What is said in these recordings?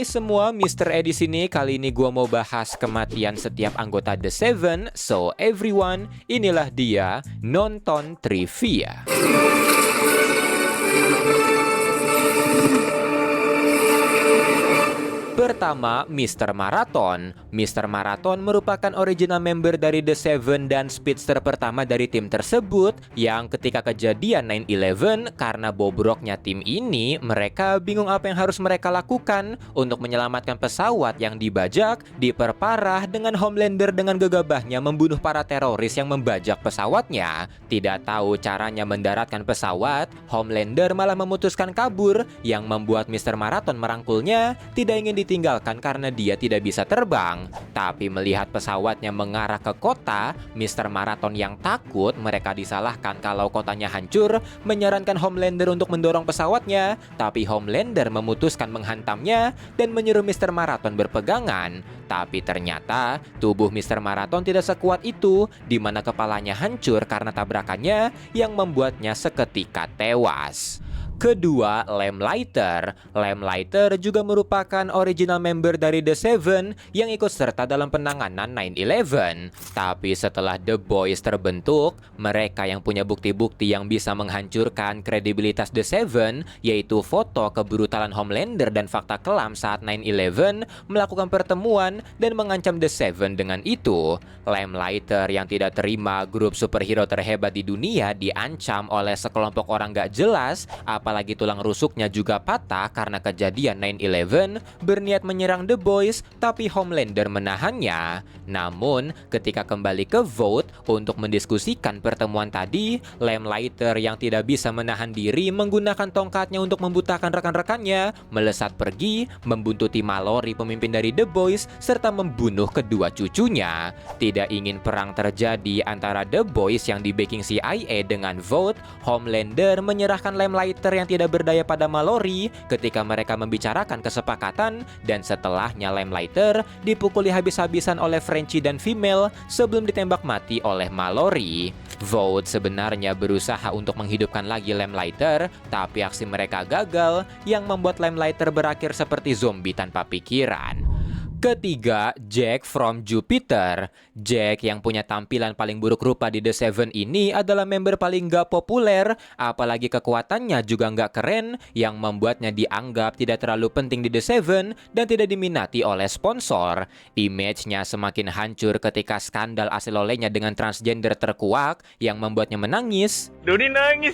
Hai semua, Mr. E di sini. Kali ini gua mau bahas kematian setiap anggota The Seven. So everyone, inilah dia nonton trivia. Pertama, Mr. Marathon. Mr. Marathon merupakan original member dari The Seven dan speedster pertama dari tim tersebut yang ketika kejadian 9/11 karena bobroknya tim ini, mereka bingung apa yang harus mereka lakukan untuk menyelamatkan pesawat yang dibajak, diperparah dengan Homelander dengan gegabahnya membunuh para teroris yang membajak pesawatnya. Tidak tahu caranya mendaratkan pesawat, Homelander malah memutuskan kabur yang membuat Mr. Marathon merangkulnya, tidak ingin ditinggalkan karena dia tidak bisa terbang. Tapi melihat pesawatnya mengarah ke kota, Mr. Marathon yang takut mereka disalahkan kalau kotanya hancur, menyarankan Homelander untuk mendorong pesawatnya, tapi Homelander memutuskan menghantamnya dan menyuruh Mr. Marathon berpegangan. Tapi ternyata tubuh Mr. Marathon tidak sekuat itu, di mana kepalanya hancur karena tabrakannya yang membuatnya seketika tewas. Kedua, Lamplighter. Lamplighter juga merupakan original member dari The Seven yang ikut serta dalam penanganan 9/11. Tapi setelah The Boys terbentuk, mereka yang punya bukti-bukti yang bisa menghancurkan kredibilitas The Seven, yaitu foto kebrutalan Homelander dan fakta kelam saat 9/11, melakukan pertemuan dan mengancam The Seven dengan itu. Lamplighter yang tidak terima grup superhero terhebat di dunia diancam oleh sekelompok orang gak jelas, apalagi tulang rusuknya juga patah karena kejadian 9/11, berniat menyerang The Boys, tapi Homelander menahannya. Namun, ketika kembali ke Vought untuk mendiskusikan pertemuan tadi, Lamplighter yang tidak bisa menahan diri menggunakan tongkatnya untuk membutakan rekan-rekannya, melesat pergi, membuntuti Mallory pemimpin dari The Boys, serta membunuh kedua cucunya. Tidak ingin perang terjadi antara The Boys yang di-backing CIA dengan Vought, Homelander menyerahkan Lamplighter yang tidak berdaya pada Mallory ketika mereka membicarakan kesepakatan, dan setelahnya Lamplighter dipukuli habis-habisan oleh Frenchie dan Female sebelum ditembak mati oleh Mallory. Vought sebenarnya berusaha untuk menghidupkan lagi Lamplighter, tapi aksi mereka gagal yang membuat Lamplighter berakhir seperti zombie tanpa pikiran. Ketiga, Jack from Jupiter. Jack yang punya tampilan paling buruk rupa di The Seven ini adalah member paling gak populer, apalagi kekuatannya juga gak keren, yang membuatnya dianggap tidak terlalu penting di The Seven dan tidak diminati oleh sponsor. Image-nya semakin hancur ketika skandal aselolenya dengan transgender terkuak yang membuatnya menangis. Doni nangis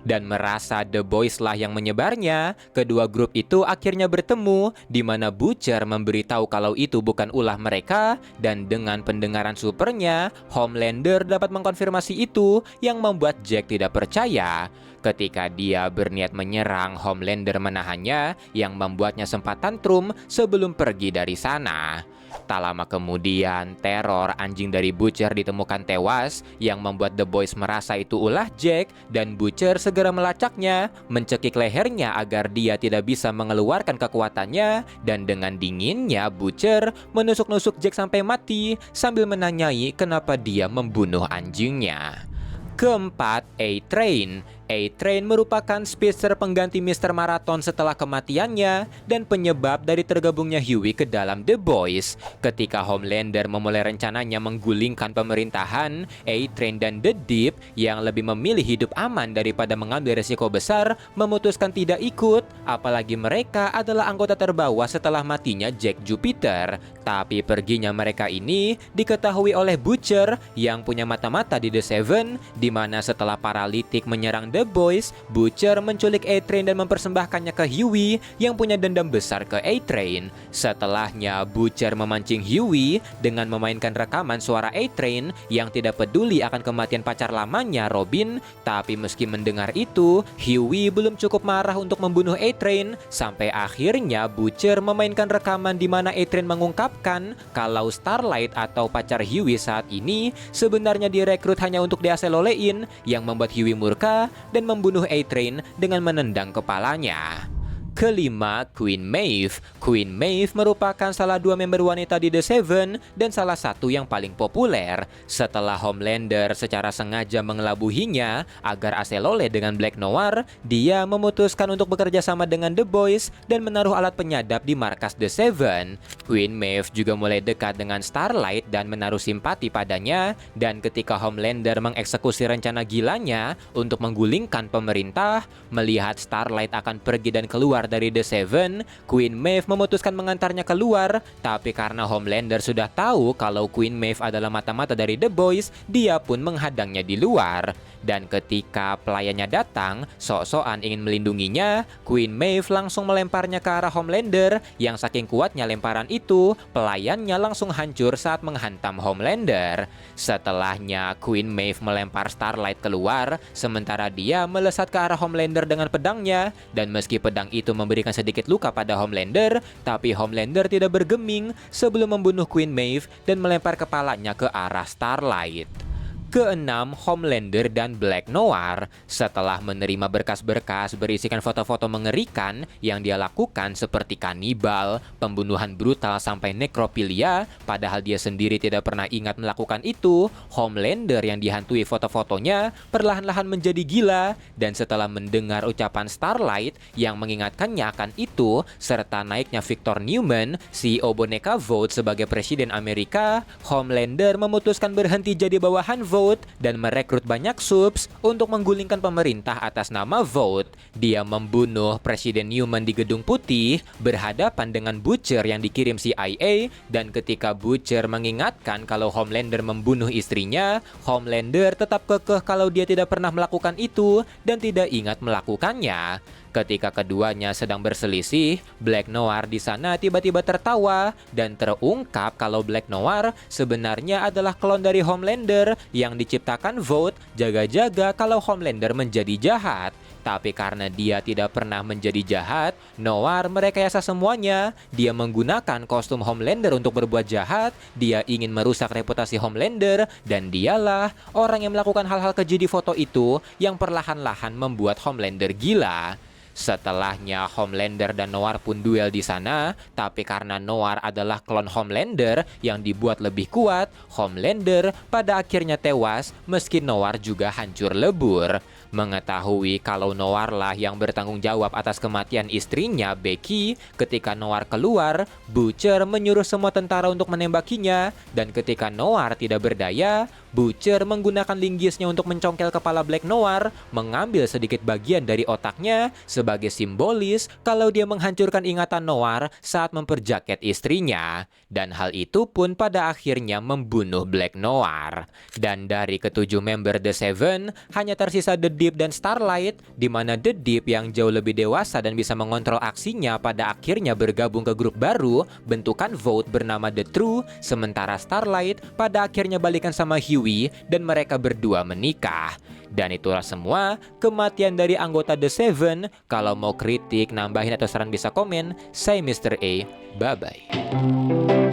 Dan merasa The Boys lah yang menyebarnya. Kedua grup itu akhirnya bertemu, di mana Butcher memberitahu kalau itu bukan ulah mereka, dan dengan pendengaran supernya, Homelander dapat mengkonfirmasi itu yang membuat Jack tidak percaya. Ketika dia berniat menyerang, Homelander menahannya yang membuatnya sempat tantrum sebelum pergi dari sana. Tak lama kemudian, teror anjing dari Butcher ditemukan tewas yang membuat The Boys merasa itu ulah Jack, dan Butcher segera melacaknya, mencekik lehernya agar dia tidak bisa mengeluarkan kekuatannya, dan dengan dinginnya Butcher menusuk-nusuk Jack sampai mati sambil menanyai kenapa dia membunuh anjingnya. Keempat, A-Train. A-Train merupakan speedster pengganti Mr. Marathon setelah kematiannya dan penyebab dari tergabungnya Huey ke dalam The Boys. Ketika Homelander memulai rencananya menggulingkan pemerintahan, A-Train dan The Deep yang lebih memilih hidup aman daripada mengambil resiko besar memutuskan tidak ikut, apalagi mereka adalah anggota terbawa setelah matinya Jack Jupiter. Tapi perginya mereka ini diketahui oleh Butcher yang punya mata-mata di The Seven, di mana setelah paralitik menyerang The Boys, Butcher menculik A-Train dan mempersembahkannya ke Huey yang punya dendam besar ke A-Train. Setelahnya, Butcher memancing Huey dengan memainkan rekaman suara A-Train yang tidak peduli akan kematian pacar lamanya, Robin. Tapi meski mendengar itu, Huey belum cukup marah untuk membunuh A-Train, sampai akhirnya Butcher memainkan rekaman di mana A-Train mengungkapkan kalau Starlight atau pacar Huey saat ini sebenarnya direkrut hanya untuk diaselolein, yang membuat Huey murka dan membunuh A-Train dengan menendang kepalanya. Kelima, Queen Maeve. Queen Maeve merupakan salah dua member wanita di The Seven dan salah satu yang paling populer. Setelah Homelander secara sengaja mengelabuhinya agar aselole dengan Black Noir, dia memutuskan untuk bekerja sama dengan The Boys dan menaruh alat penyadap di markas The Seven. Queen Maeve juga mulai dekat dengan Starlight dan menaruh simpati padanya, dan ketika Homelander mengeksekusi rencana gilanya untuk menggulingkan pemerintah, melihat Starlight akan pergi dan keluar dari The Seven, Queen Maeve memutuskan mengantarnya keluar, tapi karena Homelander sudah tahu kalau Queen Maeve adalah mata-mata dari The Boys, dia pun menghadangnya di luar. Dan ketika pelayannya datang, sok-sokan ingin melindunginya, Queen Maeve langsung melemparnya ke arah Homelander, yang saking kuatnya lemparan itu, pelayannya langsung hancur saat menghantam Homelander. Setelahnya, Queen Maeve melempar Starlight keluar, sementara dia melesat ke arah Homelander dengan pedangnya, dan meski pedang itu memberikan sedikit luka pada Homelander, tapi Homelander tidak bergeming sebelum membunuh Queen Maeve dan melempar kepalanya ke arah Starlight. Keenam, Homelander dan Black Noir. Setelah menerima berkas-berkas berisikan foto-foto mengerikan yang dia lakukan seperti kanibal, pembunuhan brutal sampai nekrofilia, padahal dia sendiri tidak pernah ingat melakukan itu, Homelander yang dihantui foto-fotonya perlahan-lahan menjadi gila, dan setelah mendengar ucapan Starlight yang mengingatkannya akan itu, serta naiknya Victor Newman, CEO boneka Vought sebagai Presiden Amerika, Homelander memutuskan berhenti jadi bawahan Vought dan merekrut banyak subs untuk menggulingkan pemerintah atas nama Vought. Dia membunuh Presiden Newman di Gedung Putih berhadapan dengan Butcher yang dikirim CIA, dan ketika Butcher mengingatkan kalau Homelander membunuh istrinya, Homelander tetap kekeh kalau dia tidak pernah melakukan itu dan tidak ingat melakukannya. Ketika keduanya sedang berselisih, Black Noir di sana tiba-tiba tertawa dan terungkap kalau Black Noir sebenarnya adalah klon dari Homelander yang diciptakan Vought jaga-jaga kalau Homelander menjadi jahat. Tapi karena dia tidak pernah menjadi jahat, Noir merekayasa semuanya. Dia menggunakan kostum Homelander untuk berbuat jahat, dia ingin merusak reputasi Homelander, dan dialah orang yang melakukan hal-hal keji di foto itu yang perlahan-lahan membuat Homelander gila. Setelahnya, Homelander dan Noir pun duel di sana, tapi karena Noir adalah klon Homelander yang dibuat lebih kuat, Homelander pada akhirnya tewas meski Noir juga hancur lebur. Mengetahui kalau Noir lah yang bertanggung jawab atas kematian istrinya, Becky, ketika Noir keluar, Butcher menyuruh semua tentara untuk menembakinya, dan ketika Noir tidak berdaya, Butcher menggunakan linggisnya untuk mencongkel kepala Black Noir, mengambil sedikit bagian dari otaknya sebagai simbolis kalau dia menghancurkan ingatan Noir saat memperjaket istrinya. Dan hal itu pun pada akhirnya membunuh Black Noir. Dan dari ketujuh member The Seven, hanya tersisa The Deep dan Starlight, di mana The Deep yang jauh lebih dewasa dan bisa mengontrol aksinya pada akhirnya bergabung ke grup baru bentukan Vought bernama The True, sementara Starlight pada akhirnya balikan sama Huey dan mereka berdua menikah. Dan itulah semua kematian dari anggota The Seven. Kalau mau kritik, nambahin atau saran bisa komen. Saya Mr. A. Bye-bye.